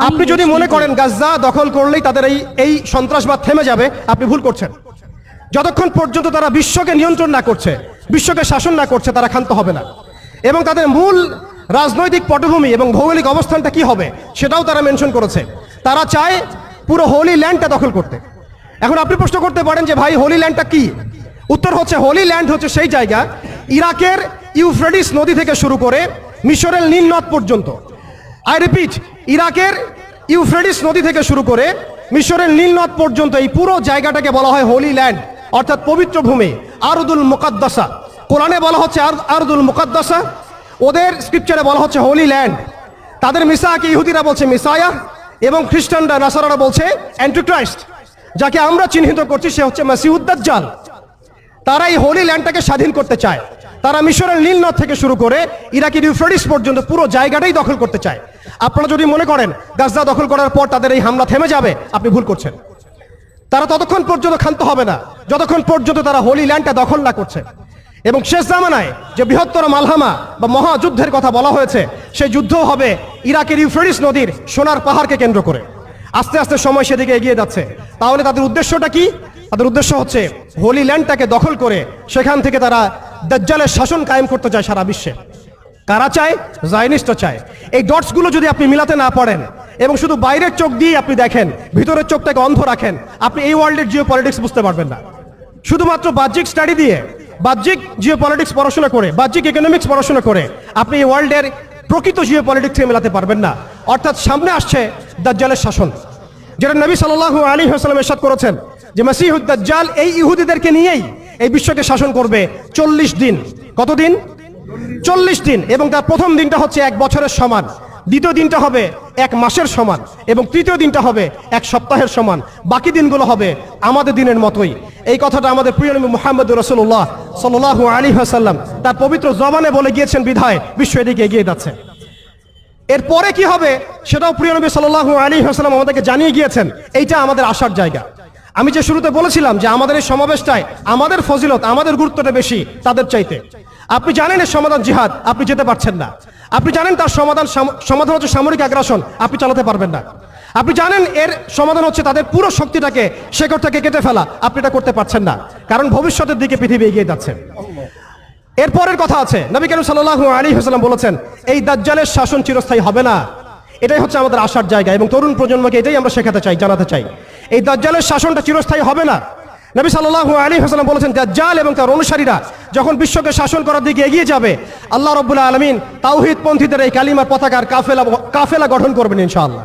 আপনি যদি মনে করেন গাজা দখল করলেই তাদের এই সন্ত্রাসবাদ থেমে যাবে, আপনি ভুল করছেন। যতক্ষণ পর্যন্ত তারা বিশ্বকে নিয়ন্ত্রণ না করছে, বিশ্বকে শাসন না করছে, তারা ক্ষান্ত হবে না। এবং তাদের মূল রাজনৈতিক পটভূমি এবং ভৌগোলিক অবস্থানটা কি হবে সেটাও তারা মেনশন করেছে। তারা চায় পুরো হোলি ল্যান্ডটা দখল করতে। এখন আপনি প্রশ্ন করতে পারেন যে ভাই হোলি ল্যান্ডটা কি? উত্তর হচ্ছে, হোলি ল্যান্ড হচ্ছে সেই জায়গা ইরাকের ইউফ্রেটিস নদী থেকে শুরু করে মিশরের নীল নদ পর্যন্ত। আই রিপিট, ইরাকের ইউফ্রেটিস নদী থেকে শুরু করে মিশরের নীল নদ পর্যন্ত এই পুরো জায়গাটাকে বলা হয় হোলি ল্যান্ড, অর্থাৎ পবিত্র ভূমি, আরদুল মুকাদ্দাসা। কোরআনে বলা হচ্ছে আরদুল মুকাদ্দাসা, ওদের স্ক্রিপচারে বলা হচ্ছে হোলি ল্যান্ড। তাদের মিসাকে ইহুদিরা বলছে মিসায়া, এবং খ্রিস্টানরা নাসারারা বলছে অ্যান্টিক্রাইস্ট। যাকে আমরা চিহ্নিত করছি সে হচ্ছে মাসিহুদ দাজ্জাল। তারা এই হোলি ল্যান্ডটাকে স্বাধীন করতে চায়। তারা মিশরের নীল নদ থেকে শুরু করে ইরাকের ইউফ্রেটিস পর্যন্ত পুরো জায়গাটাই দখল করতে চায়। আপনারা যদি মনে করেন গাজা দখল করার পর তাদের এই হামলা থেমে যাবে, আপনি ভুল করছেন। তারা ততক্ষণ পর্যন্ত ক্ষান্ত হবে না যতক্ষণ পর্যন্ত তারা হোলি ল্যান্ডটা দখল না করছে। এবং শেষ জামানায় যে বৃহত্তর মালহামা বা মহাযুদ্ধের কথা বলা হয়েছে, সেই যুদ্ধ হবে ইরাকের ইউফ্রেটিস নদীর সোনার পাহাড়কে কেন্দ্র করে। আস্তে আস্তে সময় সেদিকে এগিয়ে যাচ্ছে। তাহলে তাদের উদ্দেশ্যটা কি? তাদের উদ্দেশ্য হচ্ছে হোলি ল্যান্ডটাকে দখল করে সেখান থেকে তারা দাজ্জালের শাসন কায়েম করতে চায় সারা বিশ্বে। কারা চায়? জায়নিস্টরা চায়। এই ডটসগুলো যদি আপনি মিলাতে না পারেন এবং শুধু বাইরের চোখ দিয়ে আপনি দেখেন, ভিতরের চোখটাকে অন্ধ রাখেন, আপনি এই ওয়ার্ল্ডের জিও পলিটিক্স বুঝতে পারবেন না। শুধুমাত্র বাহ্যিক স্টাডি দিয়ে, বাহ্যিক জিও পলিটিক্স পড়াশোনা করে, বাহ্যিক ইকোনমিক্স পড়াশোনা করে আপনি এই ওয়ার্ল্ডের প্রকৃত জিও পলিটিক্সকে মেলাতে পারবেন না। অর্থাৎ সামনে আসছে দাজ্জালের শাসন, যেটা নবী সাল্লাল্লাহু আলাইহি ওয়াসাল্লাম ইরশাদ করেছেন যে মাসিহুদ দাজ্জাল এই ইহুদিদেরকে নিয়েই এই বিশ্বকে শাসন করবে 40 দিন। কতদিন? 40 দিন। এবং তার প্রথম দিনটা হচ্ছে 1 বছরের সমান, দ্বিতীয় দিনটা হবে 1 মাসের সমান, এবং তৃতীয় দিনটা হবে 1 সপ্তাহের সমান। বাকি দিনগুলো হবে আমাদের দিনের মতোই। এই কথাটা আমাদের প্রিয় নবী মুহাম্মদ রাসূলুল্লাহ সাল্লাল্লাহু আলাইহি ওয়াসাল্লাম তার পবিত্র জবানে বলে গিয়েছেন বিধায় বিশ্ব এদিকে এগিয়ে যাচ্ছে। এরপরে কি হবে সেটাও প্রিয় নবী সাল্লাল্লাহু আলাইহি ওয়াসাল্লাম আমাদেরকে জানিয়ে গিয়েছেন। এইটা আমাদের আশার জায়গা। আমি যে শুরুতে বলেছিলাম যে আমাদের এই সমাবেশটায় আমাদের ফজিলত, আমাদের গুরুত্বটা বেশি তাদের চাইতে। আপনি জানেন এর সমাধান জিহাদ, আপনি যেতে পারছেন না। আপনি জানেন তার সমাধান হচ্ছে সামরিক আগ্রাসন, আপনি চালাতে পারবেন না। আপনি জানেন এর সমাধান হচ্ছে তাদের পুরো শক্তিটাকে শেকড় থেকে কেটে ফেলা, আপনি এটা করতে পারছেন না, কারণ ভবিষ্যতের দিকে পৃথিবী এগিয়ে যাচ্ছে। এরপরের কথা আছে, নবী করিম সাল্লাল্লাহু আলাইহি ওয়াসাল্লাম বলেছেন এই দাজ্জালের শাসন চিরস্থায়ী হবে না। এটাই হচ্ছে আমাদের আশার জায়গা, এবং তরুণ প্রজন্মকে এটাই আমরা শেখাতে চাই, জানাতে চাই। এই দাজ্জালের শাসনটা চিরস্থায়ী হবে না। নবী সাল্লাল্লাহু আলাইহি ওয়াসাল্লাম বলেছেন দাজ্জাল এবং তার অনুসারীরা যখন বিশ্বকে শাসন করার দিকে এগিয়ে যাবে, আল্লাহ রাব্বুল আলামিন তাওহীদপন্থীদের এই কালিমার পতাকার কাফেলা গঠন করবেন ইনশাআল্লাহ।